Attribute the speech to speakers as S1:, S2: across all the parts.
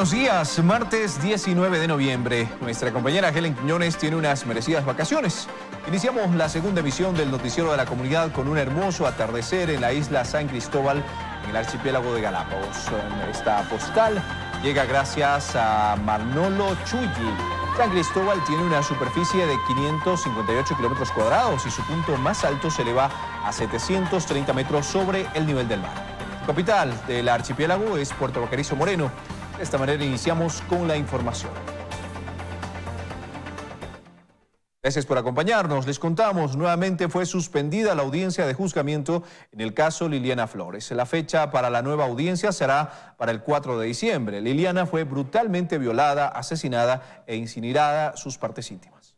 S1: Buenos días, martes 19 de noviembre. Nuestra compañera Helen Quiñones tiene unas merecidas vacaciones. Iniciamos la segunda emisión del Noticiero de la Comunidad con un hermoso atardecer en la isla San Cristóbal, en el archipiélago de Galápagos. Esta postal llega gracias a Manolo Chulli. San Cristóbal tiene una superficie de 558 kilómetros cuadrados y su punto más alto se eleva a 730 metros sobre el nivel del mar. La capital del archipiélago es Puerto Baquerizo Moreno. De esta manera iniciamos con la información. Gracias por acompañarnos. Les contamos, nuevamente fue suspendida la audiencia de juzgamiento en el caso Liliana Flores. La fecha para la nueva audiencia será para el 4 de diciembre. Liliana fue brutalmente violada, asesinada e incinerada, sus partes íntimas.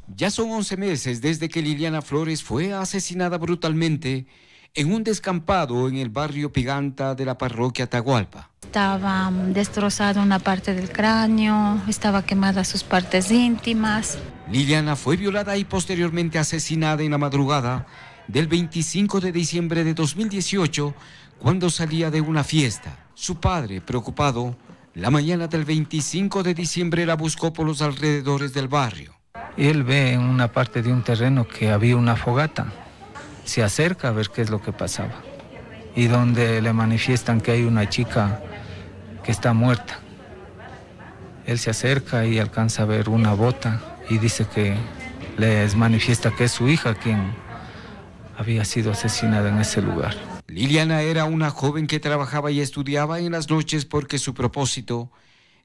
S2: Ya son 11 meses desde que Liliana Flores fue asesinada brutalmente en un descampado en el barrio Piganta de la parroquia Atahualpa.
S3: Estaba destrozada una parte del cráneo, estaba quemada sus partes íntimas.
S2: Liliana fue violada y posteriormente asesinada en la madrugada del 25 de diciembre de 2018, cuando salía de una fiesta. Su padre, preocupado, la mañana del 25 de diciembre la buscó por los alrededores del barrio.
S4: Él ve en una parte de un terreno que había una fogata. Se acerca a ver qué es lo que pasaba. Y donde le manifiestan que hay una chica que está muerta. Él se acerca y alcanza a ver una bota y dice que les manifiesta que es su hija quien había sido asesinada en ese lugar.
S2: Liliana era una joven que trabajaba y estudiaba en las noches porque su propósito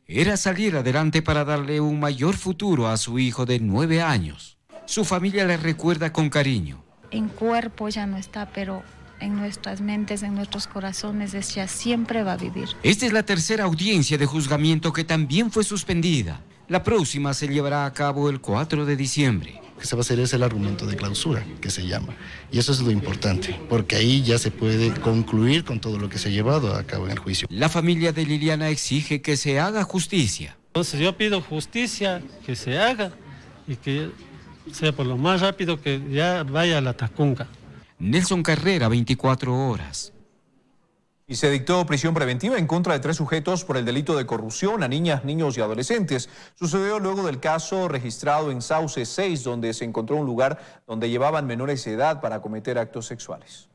S2: era salir adelante para darle un mayor futuro a su hijo de 9 años. Su familia le recuerda con cariño.
S3: En cuerpo ya no está, pero en nuestras mentes, en nuestros corazones, ella siempre va a vivir.
S2: Esta es la tercera audiencia de juzgamiento que también fue suspendida. La próxima se llevará a cabo el 4 de diciembre.
S5: Que se va a hacer es el argumento de clausura, que se llama. Y eso es lo importante, porque ahí ya se puede concluir con todo lo que se ha llevado a cabo en el juicio.
S2: La familia de Liliana exige que se haga justicia.
S6: Entonces yo pido justicia, que se haga y que sea por lo más rápido, que ya vaya a la Tacunga.
S2: Nelson Carrera, 24 horas.
S1: Y se dictó prisión preventiva en contra de 3 sujetos por el delito de corrupción a niñas, niños y adolescentes. Sucedió luego del caso registrado en Sauce 6, donde se encontró un lugar donde llevaban menores de edad para cometer actos sexuales.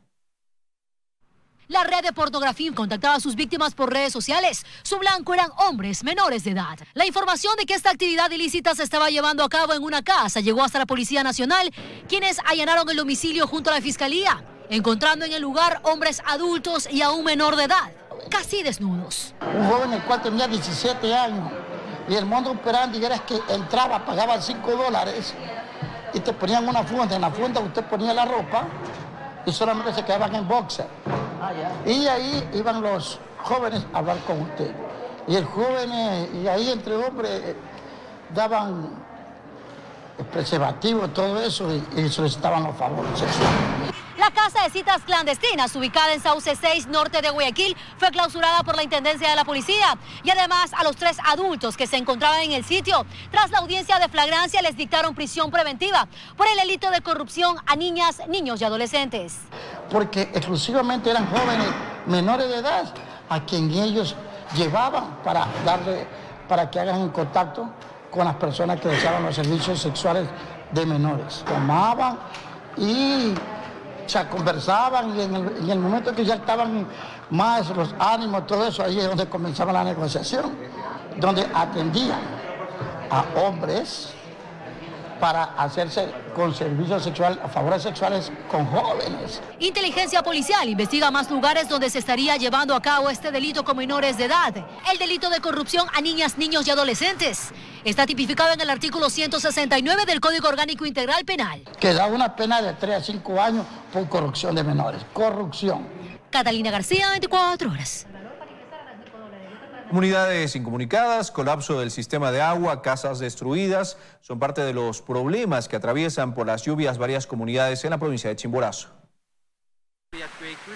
S7: La red de pornografía contactaba a sus víctimas por redes sociales. Su blanco eran hombres menores de edad. La información de que esta actividad ilícita se estaba llevando a cabo en una casa llegó hasta la Policía Nacional, quienes allanaron el domicilio junto a la Fiscalía, encontrando en el lugar hombres adultos y a un menor de edad, casi desnudos.
S8: Un joven el cual tenía 17 años y el mundo operandi era que entraba, pagaban $5 y te ponían una funda. En la funda usted ponía la ropa y solamente se quedaban en boxer. Y ahí iban los jóvenes a hablar con usted. Y el joven, y ahí entre hombres daban preservativos, todo eso, y solicitaban los favores sexuales.
S7: La casa de citas clandestinas, ubicada en Sauce 6, norte de Guayaquil, fue clausurada por la Intendencia de la Policía. Y además a los 3 adultos que se encontraban en el sitio, tras la audiencia de flagrancia, les dictaron prisión preventiva por el delito de corrupción a niñas, niños y adolescentes.
S8: Porque exclusivamente eran jóvenes menores de edad a quien ellos llevaban para que hagan en contacto con las personas que deseaban los servicios sexuales de menores. Tomaban y conversaban y en el momento que ya estaban más los ánimos, todo eso, ahí es donde comenzaba la negociación, donde atendían a hombres para hacerse con servicios sexuales, favores sexuales con jóvenes.
S7: Inteligencia policial investiga más lugares donde se estaría llevando a cabo este delito con menores de edad. El delito de corrupción a niñas, niños y adolescentes está tipificado en el artículo 169 del Código Orgánico Integral Penal.
S8: Que da una pena de 3 a 5 años por corrupción de menores. Corrupción.
S7: Catalina García, 24 horas.
S1: Comunidades incomunicadas, colapso del sistema de agua, casas destruidas, son parte de los problemas que atraviesan por las lluvias varias comunidades en la provincia de Chimborazo.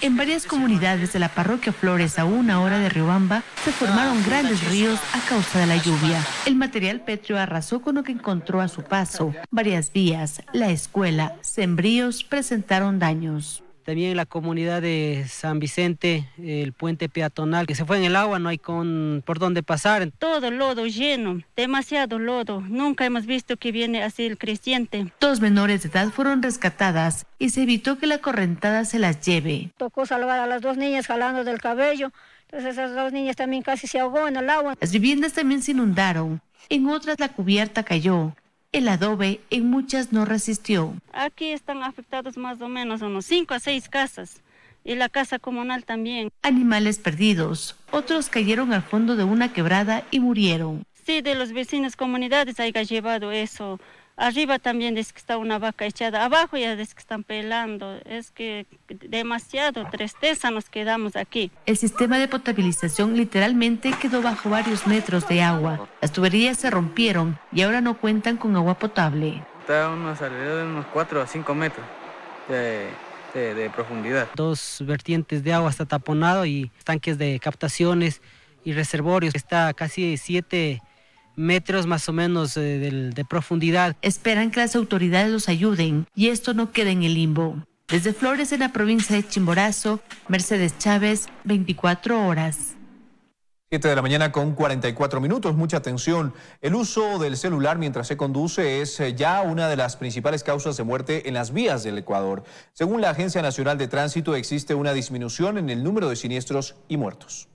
S9: En varias comunidades de la parroquia Flores, a 1 hora de Riobamba, se formaron grandes ríos a causa de la lluvia. El material pétreo arrasó con lo que encontró a su paso. Varias vías, la escuela, sembríos presentaron daños.
S10: También la comunidad de San Vicente, el puente peatonal que se fue en el agua, no hay por dónde pasar.
S11: Todo lodo lleno, demasiado lodo. Nunca hemos visto que viene así el creciente.
S9: 2 menores de edad fueron rescatadas y se evitó que la correntada se las lleve.
S11: Tocó salvar a las 2 niñas jalando del cabello. Entonces esas 2 niñas también casi se ahogó en el agua.
S9: Las viviendas también se inundaron. En otras la cubierta cayó. El adobe en muchas no resistió.
S11: Aquí están afectados más o menos unos 5 a 6 casas y la casa comunal también.
S9: Animales perdidos, otros cayeron al fondo de una quebrada y murieron.
S11: Sí, de los vecinos comunidades haya llevado eso. Arriba también es que está una vaca echada, abajo ya es que están pelando. Es que demasiado tristeza nos quedamos aquí.
S9: El sistema de potabilización literalmente quedó bajo varios metros de agua. Las tuberías se rompieron y ahora no cuentan con agua potable.
S12: Está alrededor de unos 4 a 5 metros de profundidad.
S10: 2 vertientes de agua está taponado y tanques de captaciones y reservorios. Está casi 7 metros más o menos de profundidad.
S9: Esperan que las autoridades los ayuden y esto no quede en el limbo. Desde Flores, en la provincia de Chimborazo, Mercedes Chávez, 24 horas.
S1: 7 de la mañana con 44 minutos. Mucha atención. El uso del celular mientras se conduce es ya una de las principales causas de muerte en las vías del Ecuador. Según la Agencia Nacional de Tránsito, existe una disminución en el número de siniestros y muertos.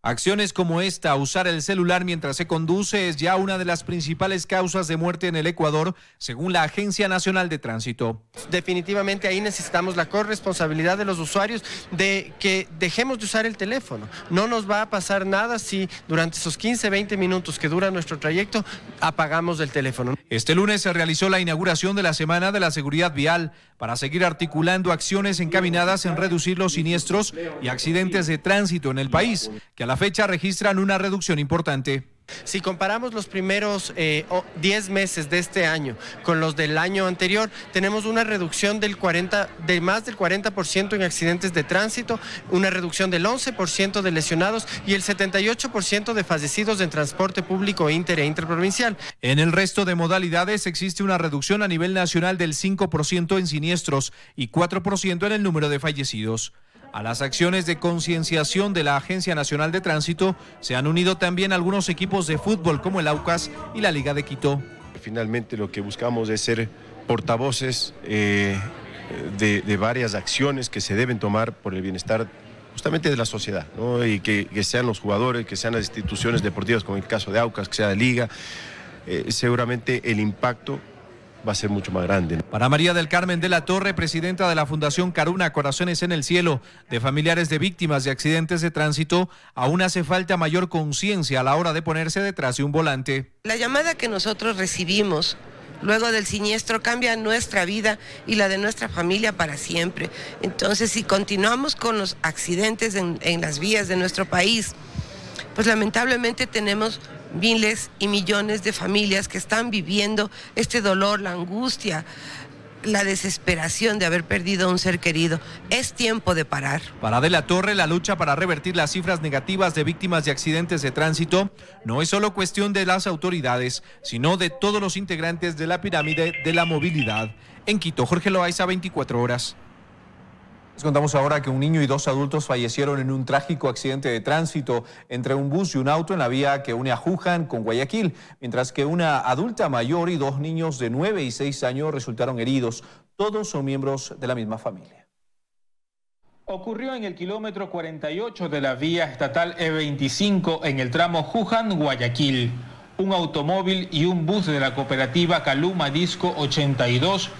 S1: Acciones como esta, usar el celular mientras se conduce, es ya una de las principales causas de muerte en el Ecuador, según la Agencia Nacional de Tránsito.
S13: Definitivamente ahí necesitamos la corresponsabilidad de los usuarios de que dejemos de usar el teléfono. No nos va a pasar nada si durante esos 15, 20 minutos que dura nuestro trayecto apagamos el teléfono.
S1: Este lunes se realizó la inauguración de la Semana de la Seguridad Vial para seguir articulando acciones encaminadas en reducir los siniestros y accidentes de tránsito en el país, que a la fecha registran una reducción importante.
S13: Si comparamos los primeros 10 meses de este año con los del año anterior, tenemos una reducción de más del 40% en accidentes de tránsito, una reducción del 11% de lesionados y el 78% de fallecidos en transporte público inter e interprovincial.
S1: En el resto de modalidades existe una reducción a nivel nacional del 5% en siniestros y 4% en el número de fallecidos. A las acciones de concienciación de la Agencia Nacional de Tránsito se han unido también algunos equipos de fútbol como el Aucas y la Liga de Quito.
S14: Finalmente lo que buscamos es ser portavoces de varias acciones que se deben tomar por el bienestar justamente de la sociedad, ¿no? Y que sean los jugadores, que sean las instituciones deportivas como el caso de Aucas, que sea de Liga, seguramente el impacto va a ser mucho más grande.
S1: Para María del Carmen de la Torre, presidenta de la Fundación Caruna Corazones en el Cielo, de familiares de víctimas de accidentes de tránsito, aún hace falta mayor conciencia a la hora de ponerse detrás de un volante.
S15: La llamada que nosotros recibimos luego del siniestro cambia nuestra vida y la de nuestra familia para siempre. Entonces, si continuamos con los accidentes en las vías de nuestro país, pues lamentablemente tenemos miles y millones de familias que están viviendo este dolor, la angustia, la desesperación de haber perdido a un ser querido. Es tiempo de parar.
S1: Para De la Torre, la lucha para revertir las cifras negativas de víctimas de accidentes de tránsito no es solo cuestión de las autoridades, sino de todos los integrantes de la pirámide de la movilidad. En Quito, Jorge Loaiza, 24 horas. Les contamos ahora que un niño y 2 adultos fallecieron en un trágico accidente de tránsito entre un bus y un auto en la vía que une a Juján con Guayaquil, mientras que una adulta mayor y 2 niños de 9 y 6 años resultaron heridos. Todos son miembros de la misma familia.
S16: Ocurrió en el kilómetro 48 de la vía estatal E25 en el tramo Juján-Guayaquil. Un automóvil y un bus de la cooperativa Caluma Disco 82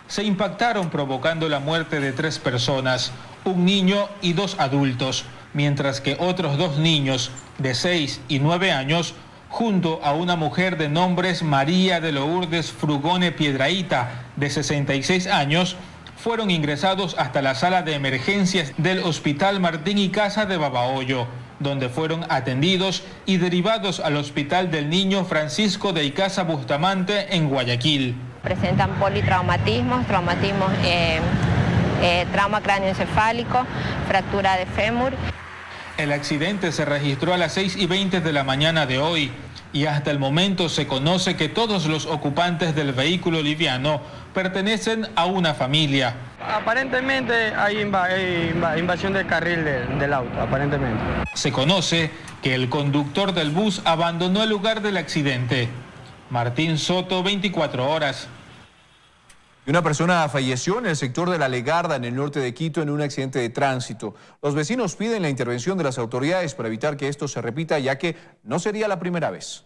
S16: se impactaron provocando la muerte de 3 personas, un niño y 2 adultos, mientras que otros 2 niños de 6 y 9 años, junto a una mujer de nombres María de Lourdes Frugone Piedraíta, de 66 años, fueron ingresados hasta la sala de emergencias del Hospital Martín y Casa de Babahoyo, donde fueron atendidos y derivados al Hospital del Niño Francisco de Icaza Bustamante en Guayaquil.
S17: Presentan politraumatismos, trauma cráneoencefálico, fractura de fémur.
S16: El accidente se registró a las 6:20 de la mañana de hoy y hasta el momento se conoce que todos los ocupantes del vehículo liviano pertenecen a una familia.
S18: Aparentemente hay invasión del carril del auto, aparentemente.
S16: Se conoce que el conductor del bus abandonó el lugar del accidente. Martín Soto, 24 horas.
S1: Y una persona falleció en el sector de La Legarda, en el norte de Quito, en un accidente de tránsito. Los vecinos piden la intervención de las autoridades para evitar que esto se repita, ya que no sería la primera vez.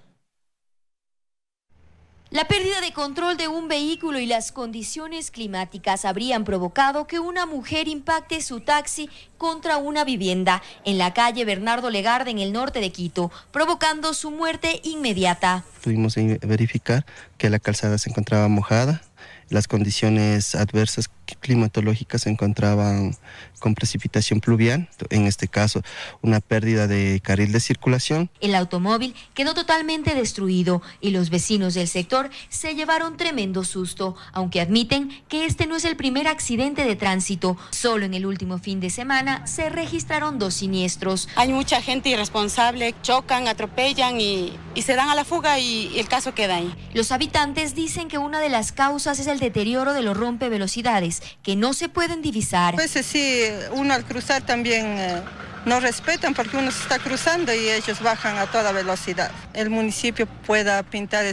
S19: La pérdida de control de un vehículo y las condiciones climáticas habrían provocado que una mujer impacte su taxi contra una vivienda en la calle Bernardo Legarda, en el norte de Quito, provocando su muerte inmediata.
S20: Pudimos verificar que la calzada se encontraba mojada, las condiciones adversas climatológicas se encontraban con precipitación pluvial, en este caso una pérdida de carril de circulación.
S19: El automóvil quedó totalmente destruido y los vecinos del sector se llevaron tremendo susto, aunque admiten que este no es el primer accidente de tránsito. Solo en el último fin de semana se registraron 2 siniestros.
S21: Hay mucha gente irresponsable, chocan, atropellan y se dan a la fuga y el caso queda ahí.
S19: Los habitantes dicen que una de las causas es el deterioro de los rompevelocidades, que no se pueden divisar.
S22: A veces sí, uno al cruzar también no respetan porque uno se está cruzando y ellos bajan a toda velocidad. El municipio pueda pintar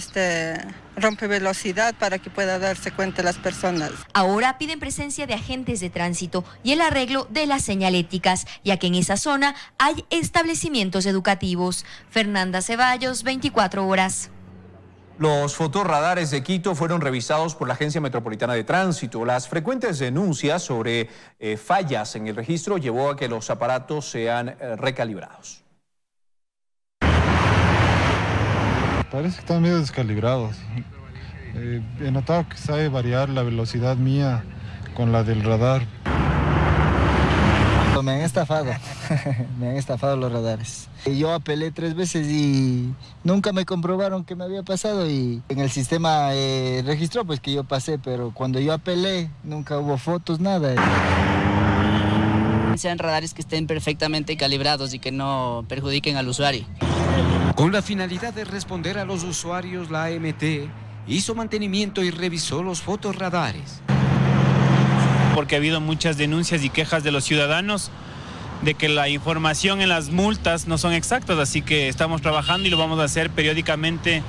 S22: rompevelocidad para que pueda darse cuenta las personas.
S19: Ahora piden presencia de agentes de tránsito y el arreglo de las señaléticas, ya que en esa zona hay establecimientos educativos. Fernanda Ceballos, 24 horas.
S1: Los fotorradares de Quito fueron revisados por la Agencia Metropolitana de Tránsito. Las frecuentes denuncias sobre fallas en el registro llevó a que los aparatos sean recalibrados.
S23: Parece que están medio descalibrados. He notado que sabe variar la velocidad mía con la del radar.
S24: Me han estafado, me han estafado los radares. Yo apelé 3 veces y nunca me comprobaron qué me había pasado y en el sistema registró pues que yo pasé, pero cuando yo apelé nunca hubo fotos, nada.
S25: Sean radares que estén perfectamente calibrados y que no perjudiquen al usuario.
S2: Con la finalidad de responder a los usuarios, la AMT hizo mantenimiento y revisó los fotorradares.
S26: Porque ha habido muchas denuncias y quejas de los ciudadanos de que la información en las multas no son exactas, así que estamos trabajando y lo vamos a hacer periódicamente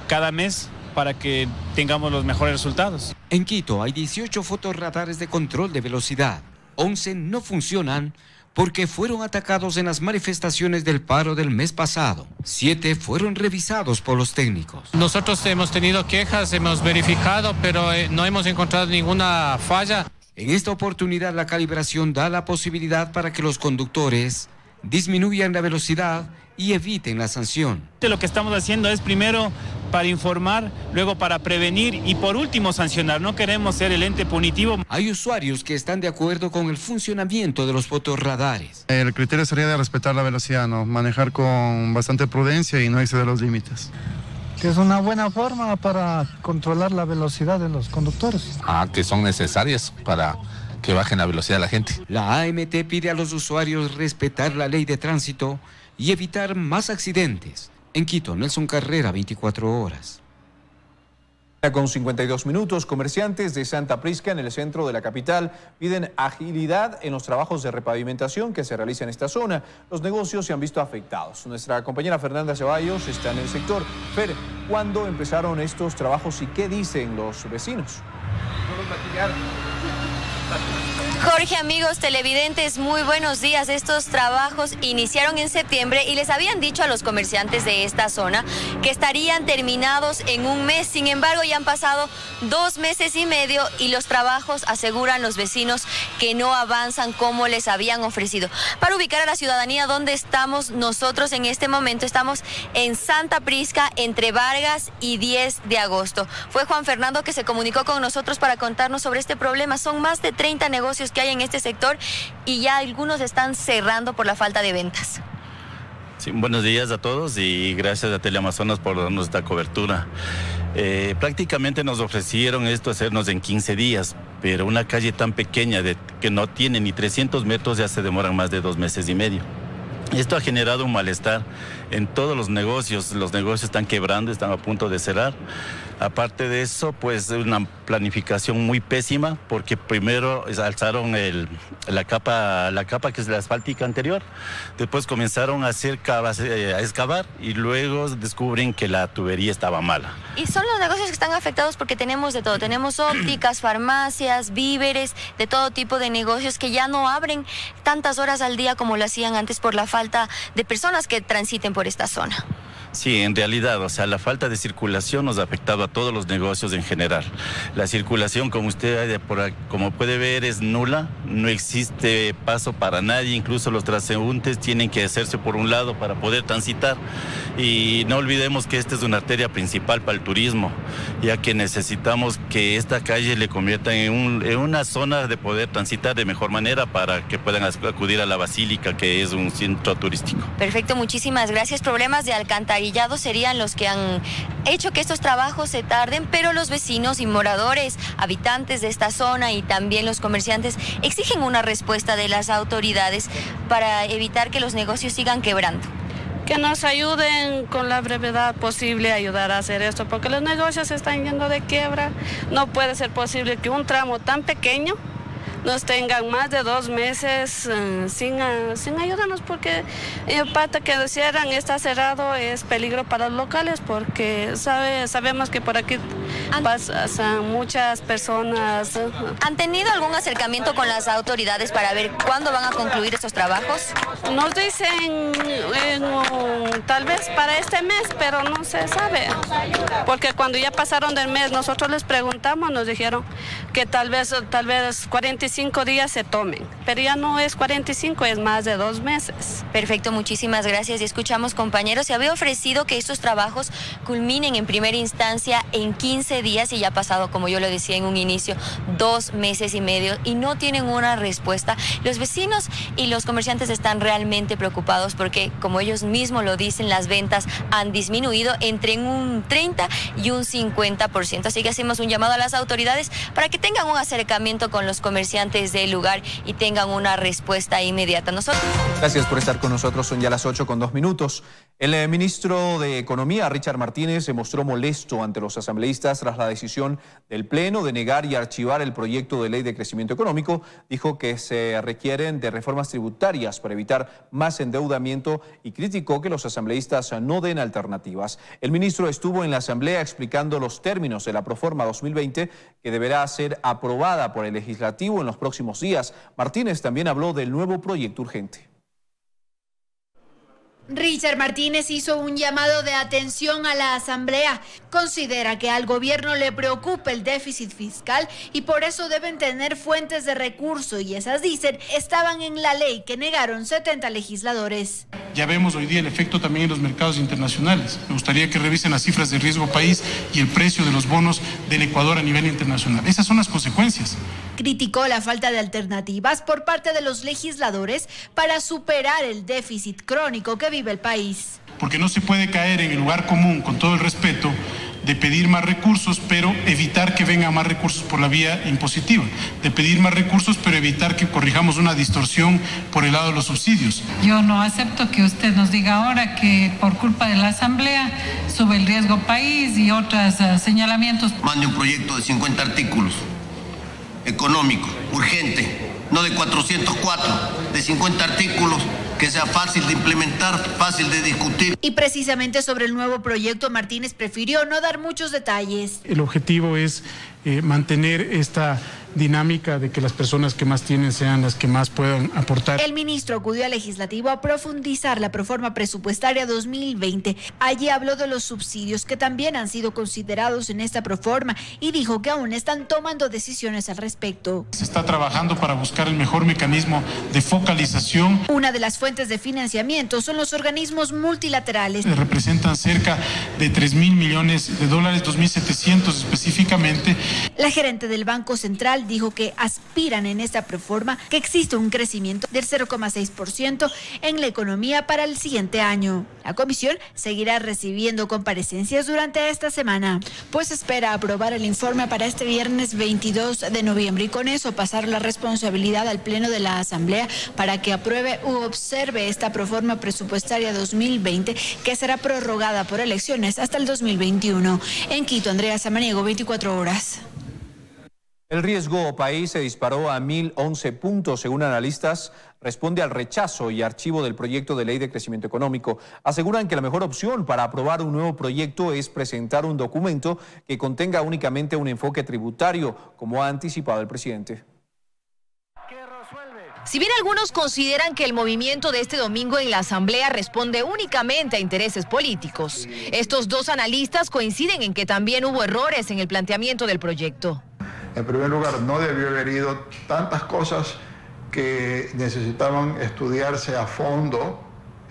S26: cada mes para que tengamos los mejores resultados.
S2: En Quito hay 18 fotorradares de control de velocidad. 11 no funcionan porque fueron atacados en las manifestaciones del paro del mes pasado. 7 fueron revisados por los técnicos.
S27: Nosotros hemos tenido quejas, hemos verificado, pero no hemos encontrado ninguna falla.
S2: En esta oportunidad, la calibración da la posibilidad para que los conductores disminuyan la velocidad y eviten la sanción.
S26: Lo que estamos haciendo es primero para informar, luego para prevenir y por último sancionar. No queremos ser el ente punitivo.
S2: Hay usuarios que están de acuerdo con el funcionamiento de los fotorradares.
S23: El criterio sería de respetar la velocidad, ¿no? Manejar con bastante prudencia y no exceder los límites.
S24: Que es una buena forma para controlar la velocidad de los conductores.
S28: Que son necesarias para que bajen la velocidad de la gente.
S2: La AMT pide a los usuarios respetar la ley de tránsito y evitar más accidentes. En Quito, Nelson Carrera, 24 horas.
S1: Con 52 minutos, comerciantes de Santa Prisca, en el centro de la capital, piden agilidad en los trabajos de repavimentación que se realizan en esta zona. Los negocios se han visto afectados. Nuestra compañera Fernanda Ceballos está en el sector. Fer, ¿cuándo empezaron estos trabajos y qué dicen los vecinos?
S19: Jorge, amigos televidentes, muy buenos días. Estos trabajos iniciaron en septiembre y les habían dicho a los comerciantes de esta zona que estarían terminados en un mes. Sin embargo, ya han pasado 2 meses y medio y los trabajos, aseguran los vecinos, que no avanzan como les habían ofrecido. Para ubicar a la ciudadanía donde estamos nosotros en este momento, estamos en Santa Prisca, entre Vargas y 10 de agosto. Fue Juan Fernando que se comunicó con nosotros para contarnos sobre este problema. Son más de 30 negocios que hay en este sector y ya algunos están cerrando por la falta de ventas.
S29: Sí, buenos días a todos y gracias a Teleamazonas por darnos esta cobertura. Prácticamente nos ofrecieron esto hacernos en 15 días, pero una calle tan pequeña que no tiene ni 300 metros ya se demoran más de 2 meses y medio. Esto ha generado un malestar en todos los negocios están quebrando, están a punto de cerrar. Aparte de eso, pues una planificación muy pésima, porque primero alzaron la capa que es la asfáltica anterior, después comenzaron a hacer cavas, a excavar, y luego descubren que la tubería estaba mala.
S19: Y son los negocios que están afectados porque tenemos de todo, tenemos ópticas, farmacias, víveres, de todo tipo de negocios que ya no abren tantas horas al día como lo hacían antes por la falta de personas que transiten por esta zona.
S29: Sí, en realidad, o sea, la falta de circulación nos ha afectado a todos los negocios en general. La circulación, como usted como puede ver, es nula, no existe paso para nadie, incluso los transeúntes tienen que hacerse por un lado para poder transitar. Y no olvidemos que esta es una arteria principal para el turismo, ya que necesitamos que esta calle le convierta en una zona de poder transitar de mejor manera para que puedan acudir a la Basílica, que es un centro turístico.
S19: Perfecto, muchísimas gracias. Problemas de alcantarillados serían los que han hecho que estos trabajos se tarden, pero los vecinos y moradores, habitantes de esta zona y también los comerciantes exigen una respuesta de las autoridades para evitar que los negocios sigan quebrando.
S21: Que nos ayuden con la brevedad posible a ayudar a hacer esto, porque los negocios se están yendo de quiebra. No puede ser posible que un tramo tan pequeño nos tengan más de 2 meses sin ayudarnos, porque el pata que cierran está cerrado, es peligro para los locales, porque sabemos que por aquí pasan muchas personas.
S19: ¿Han tenido algún acercamiento con las autoridades para ver cuándo van a concluir estos trabajos?
S21: Nos dicen tal vez para este mes, pero no se sabe, porque cuando ya pasaron del mes nosotros les preguntamos, nos dijeron que tal vez 45 días se tomen, pero ya no es 45, es más de 2 meses.
S19: Perfecto, muchísimas gracias. Y escuchamos, compañeros, se había ofrecido que estos trabajos culminen en primera instancia en 15 días y ya ha pasado, como yo lo decía en un inicio, 2 meses y medio y no tienen una respuesta. Los vecinos y los comerciantes están realmente preocupados porque, como ellos mismos lo dicen, las ventas han disminuido entre un 30 y un 50%. Así que hacemos un llamado a las autoridades para que tengan un acercamiento con los comerciantes del lugar y tengan una respuesta inmediata.
S1: Gracias por estar con nosotros. Son ya las 8:02. El ministro de Economía, Richard Martínez, se mostró molesto ante los asambleístas tras la decisión del Pleno de negar y archivar el proyecto de ley de crecimiento económico. Dijo que se requieren de reformas tributarias para evitar más endeudamiento y criticó que los asambleístas no den alternativas. El ministro estuvo en la asamblea explicando los términos de la Proforma 2020 que deberá ser aprobada por el legislativo en los próximos días. Martínez también habló del nuevo proyecto urgente.
S3: Richard Martínez hizo un llamado de atención a la Asamblea. Considera que al gobierno le preocupa el déficit fiscal y por eso deben tener fuentes de recurso, y esas, dicen, estaban en la ley que negaron 70 legisladores.
S4: Ya vemos hoy día el efecto también en los mercados internacionales. Me gustaría que revisen las cifras de riesgo país y el precio de los bonos del Ecuador a nivel internacional. Esas son las consecuencias.
S3: Criticó la falta de alternativas por parte de los legisladores para superar el déficit crónico que vive el país.
S4: Porque no se puede caer en el lugar común, con todo el respeto, de pedir más recursos, pero evitar que vengan más recursos por la vía impositiva. De pedir más recursos, pero evitar que corrijamos una distorsión por el lado de los subsidios.
S5: Yo no acepto que usted nos diga ahora que por culpa de la Asamblea sube el riesgo país y otros señalamientos.
S6: Mande un proyecto de 50 artículos, económico, urgente, no de 404, de 50 artículos, que sea fácil de implementar, fácil de discutir.
S3: Y precisamente sobre el nuevo proyecto, Martínez prefirió no dar muchos detalles.
S4: El objetivo es mantener esta dinámica de que las personas que más tienen sean las que más puedan aportar.
S3: El ministro acudió al legislativo a profundizar la proforma presupuestaria 2020. Allí habló de los subsidios que también han sido considerados en esta proforma y dijo que aún están tomando decisiones al respecto.
S4: Se está trabajando para buscar el mejor mecanismo de focalización.
S3: Una de las fuentes de financiamiento son los organismos multilaterales.
S4: Representan cerca de $3.000 millones, $2.700 específicamente.
S3: La gerente del Banco Central Fiscal dijo que aspiran en esta reforma que existe un crecimiento del 0,6% en la economía para el siguiente año. La comisión seguirá recibiendo comparecencias durante esta semana, pues espera aprobar el informe para este viernes 22 de noviembre y con eso pasar la responsabilidad al Pleno de la Asamblea para que apruebe u observe esta proforma presupuestaria 2020 que será prorrogada por elecciones hasta el 2021. En Quito, Andrea Samaniego, 24 horas.
S1: El riesgo país se disparó a 1.011 puntos, según analistas. Responde al rechazo y archivo del proyecto de ley de crecimiento económico. Aseguran que la mejor opción para aprobar un nuevo proyecto es presentar un documento que contenga únicamente un enfoque tributario, como ha anticipado el presidente.
S7: Si bien algunos consideran que el movimiento de este domingo en la Asamblea responde únicamente a intereses políticos, estos dos analistas coinciden en que también hubo errores en el planteamiento del proyecto.
S8: En primer lugar, no debió haber ido tantas cosas que necesitaban estudiarse a fondo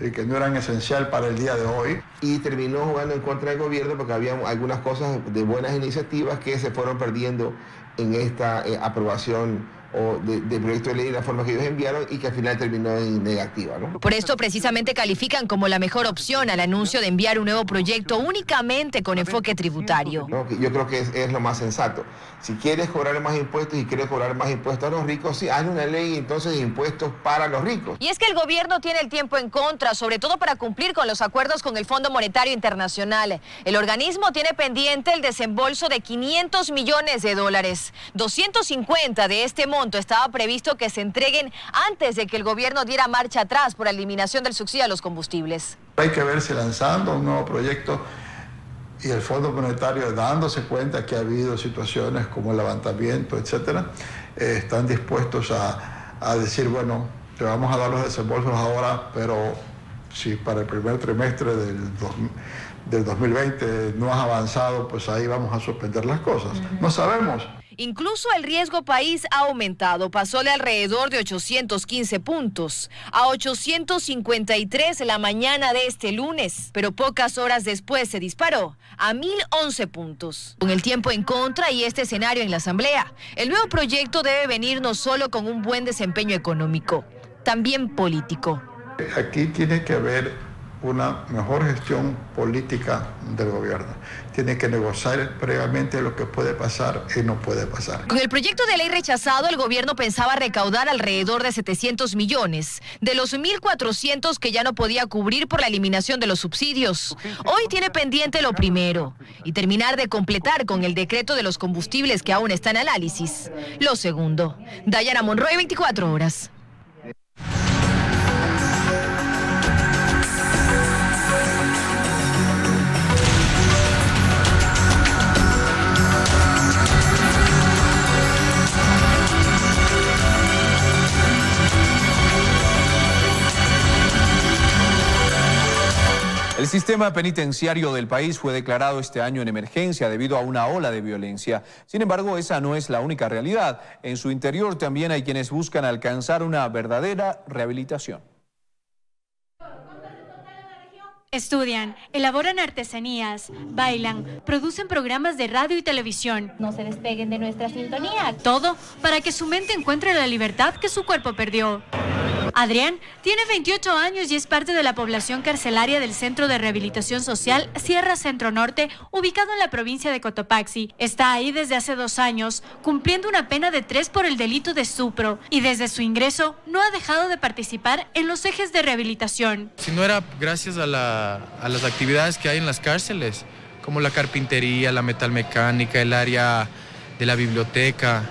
S8: y que no eran esencial para el día de hoy.
S9: Y terminó jugando en contra del gobierno porque había algunas cosas de buenas iniciativas que se fueron perdiendo en esta aprobación o de proyecto de ley de la forma que ellos enviaron y que al final terminó en negativa, ¿no?
S7: Por esto precisamente califican como la mejor opción al anuncio de enviar un nuevo proyecto únicamente con enfoque tributario.
S9: ¿No? Yo creo que es lo más sensato. Si quieres cobrar más impuestos y quieres cobrar más impuestos a los ricos, sí, haz una ley entonces de impuestos para los ricos.
S7: Y es que el gobierno tiene el tiempo en contra, sobre todo para cumplir con los acuerdos con el Fondo Monetario Internacional. El organismo tiene pendiente el desembolso de $500 millones. 250 de este monto estaba previsto que se entreguen antes de que el gobierno diera marcha atrás por la eliminación del subsidio a los combustibles.
S8: Hay que verse lanzando un nuevo proyecto y el Fondo Monetario dándose cuenta que ha habido situaciones como el levantamiento, etcétera, están dispuestos a decir, bueno, te vamos a dar los desembolsos ahora, pero si para el primer trimestre del 2020 no has avanzado, pues ahí vamos a suspender las cosas. No sabemos.
S7: Incluso el riesgo país ha aumentado, pasó de alrededor de 815 puntos a 853 la mañana de este lunes, pero pocas horas después se disparó a 1.011 puntos. Con el tiempo en contra y este escenario en la Asamblea, el nuevo proyecto debe venir no solo con un buen desempeño económico, también político.
S8: Aquí tiene que haber una mejor gestión política del gobierno. Tiene que negociar previamente lo que puede pasar y no puede pasar.
S7: Con el proyecto de ley rechazado, el gobierno pensaba recaudar alrededor de 700 millones, de los 1.400 que ya no podía cubrir por la eliminación de los subsidios. Hoy tiene pendiente lo primero y terminar de completar con el decreto de los combustibles que aún está en análisis. Lo segundo. Dayana Monroy, 24 horas.
S1: El sistema penitenciario del país fue declarado este año en emergencia debido a una ola de violencia. Sin embargo, esa no es la única realidad. En su interior también hay quienes buscan alcanzar una verdadera rehabilitación.
S10: Estudian, elaboran artesanías, bailan, producen programas de radio y televisión.
S11: No se despeguen de nuestra sintonía.
S10: Todo para que su mente encuentre la libertad que su cuerpo perdió. Adrián tiene 28 años y es parte de la población carcelaria del Centro de Rehabilitación Social Sierra Centro Norte, ubicado en la provincia de Cotopaxi. Está ahí desde hace 2 años, cumpliendo una pena de 3 por el delito de estupro, y desde su ingreso no ha dejado de participar en los ejes de rehabilitación.
S12: Si no era gracias a las actividades que hay en las cárceles, como la carpintería, la metalmecánica, el área de la biblioteca,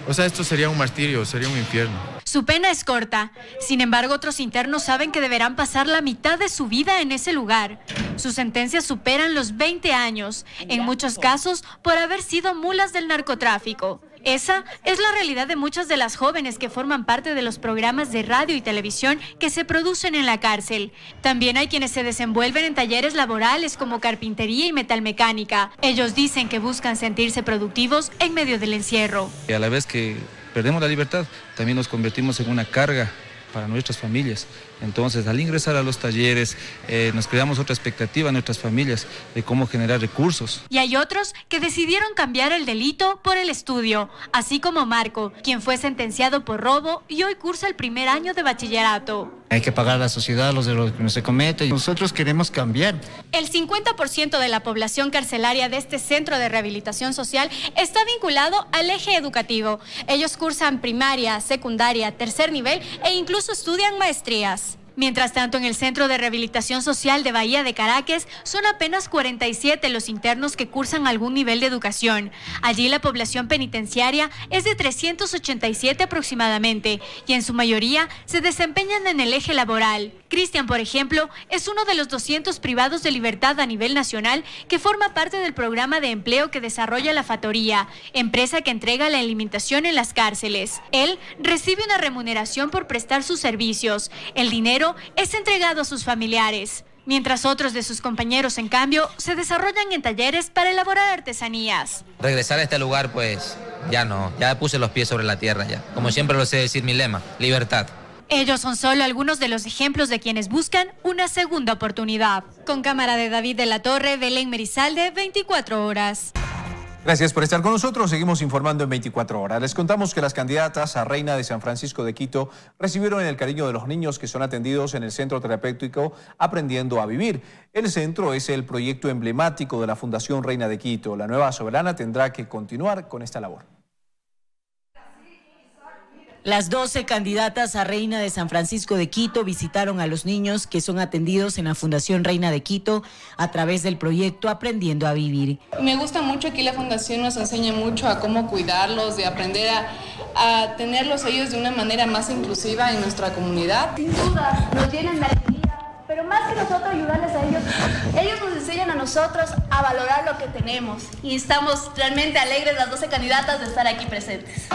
S12: o sea, esto sería un martirio, sería un infierno.
S10: Su pena es corta, sin embargo otros internos saben que deberán pasar la mitad de su vida en ese lugar. Sus sentencias superan los 20 años, en muchos casos por haber sido mulas del narcotráfico. Esa es la realidad de muchas de las jóvenes que forman parte de los programas de radio y televisión que se producen en la cárcel. También hay quienes se desenvuelven en talleres laborales como carpintería y metalmecánica. Ellos dicen que buscan sentirse productivos en medio del encierro.
S13: Y a la vez que perdemos la libertad, también nos convertimos en una carga para nuestras familias. Entonces, al ingresar a los talleres, nos creamos otra expectativa en nuestras familias de cómo generar recursos.
S10: Y hay otros que decidieron cambiar el delito por el estudio, así como Marco, quien fue sentenciado por robo y hoy cursa el primer año de bachillerato.
S14: Hay que pagar a la sociedad los errores que no se cometen. Nosotros queremos cambiar.
S10: El 50% de la población carcelaria de este centro de rehabilitación social está vinculado al eje educativo. Ellos cursan primaria, secundaria, tercer nivel e incluso estudian maestrías. Mientras tanto, en el Centro de Rehabilitación Social de Bahía de Caracas son apenas 47 los internos que cursan algún nivel de educación. Allí la población penitenciaria es de 387 aproximadamente y en su mayoría se desempeñan en el eje laboral. Cristian, por ejemplo, es uno de los 200 privados de libertad a nivel nacional que forma parte del programa de empleo que desarrolla la Fatoría, empresa que entrega la alimentación en las cárceles. Él recibe una remuneración por prestar sus servicios. El dinero es entregado a sus familiares, mientras otros de sus compañeros, en cambio, se desarrollan en talleres para elaborar artesanías.
S15: Regresar a este lugar, pues, ya no, ya puse los pies sobre la tierra ya. Como siempre lo sé decir mi lema, libertad.
S10: Ellos son solo algunos de los ejemplos de quienes buscan una segunda oportunidad. Con cámara de David de la Torre, Belén Merizalde, 24 horas.
S1: Gracias por estar con nosotros. Seguimos informando en 24 horas. Les contamos que las candidatas a Reina de San Francisco de Quito recibieron el cariño de los niños que son atendidos en el Centro Terapéutico Aprendiendo a Vivir. El centro es el proyecto emblemático de la Fundación Reina de Quito. La nueva soberana tendrá que continuar con esta labor.
S16: Las 12 candidatas a Reina de San Francisco de Quito visitaron a los niños que son atendidos en la Fundación Reina de Quito a través del proyecto Aprendiendo a Vivir.
S17: Me gusta mucho que la Fundación nos enseñe mucho a cómo cuidarlos, de aprender a tenerlos ellos de una manera más inclusiva en nuestra comunidad.
S18: Sin duda, nos llenan de alegría, pero más que nosotros ayudarles a ellos, ellos nos enseñan a nosotros a valorar lo que tenemos. Y estamos realmente alegres las 12 candidatas de estar aquí presentes.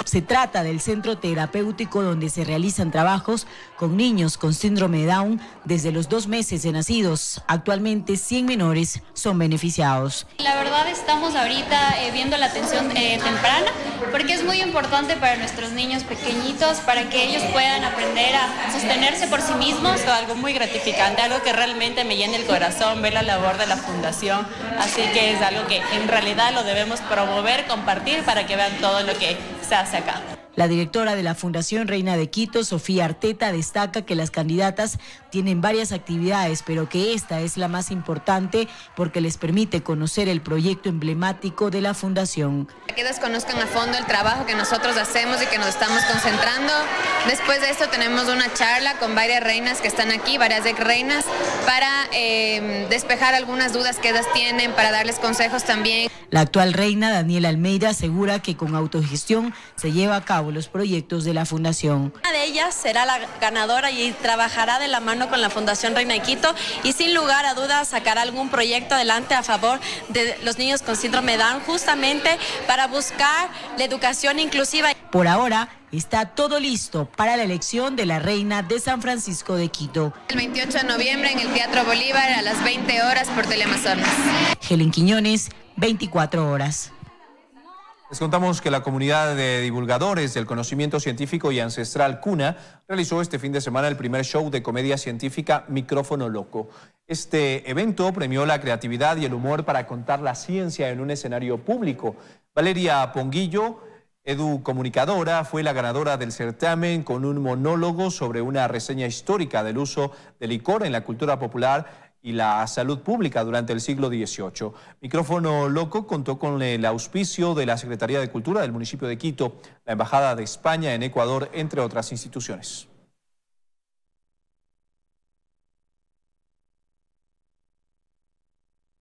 S16: Se trata del centro terapéutico donde se realizan trabajos con niños con síndrome de Down desde los 2 meses de nacidos. Actualmente 100 menores son beneficiados.
S20: La verdad estamos ahorita viendo la atención temprana porque es muy importante para nuestros niños pequeñitos para que ellos puedan aprender a sostenerse por sí mismos.
S22: Algo muy gratificante, algo que realmente me llena el corazón, ver la labor de la Fundación. Así que es algo que en realidad lo debemos promover, compartir para que vean todo lo que se hace acá.
S16: La directora de la Fundación Reina de Quito, Sofía Arteta, destaca que las candidatas tienen varias actividades, pero que esta es la más importante porque les permite conocer el proyecto emblemático de la Fundación.
S25: Que ellos conozcan a fondo el trabajo que nosotros hacemos y que nos estamos concentrando. Después de esto tenemos una charla con varias reinas que están aquí, varias ex reinas, para despejar algunas dudas que ellas tienen, para darles consejos también.
S16: La actual reina, Daniela Almeida, asegura que con autogestión se lleva a cabo los proyectos de la Fundación.
S22: Una de ellas será la ganadora y trabajará de la mano con la Fundación Reina de Quito y sin lugar a dudas sacará algún proyecto adelante a favor de los niños con síndrome de Down, justamente para buscar la educación inclusiva.
S16: Por ahora está todo listo para la elección de la Reina de San Francisco de Quito.
S25: El 28 de noviembre en el Teatro Bolívar a las 20 horas por Teleamazonas.
S16: Helen Quiñones, 24 horas.
S1: Les contamos que la comunidad de divulgadores del conocimiento científico y ancestral CUNA realizó este fin de semana el primer show de comedia científica Micrófono Loco. Este evento premió la creatividad y el humor para contar la ciencia en un escenario público. Valeria Ponguillo, educomunicadora, fue la ganadora del certamen con un monólogo sobre una reseña histórica del uso del licor en la cultura popular y la salud pública durante el siglo XVIII. Micrófono Loco contó con el auspicio de la Secretaría de Cultura del municipio de Quito, la Embajada de España en Ecuador, entre otras instituciones.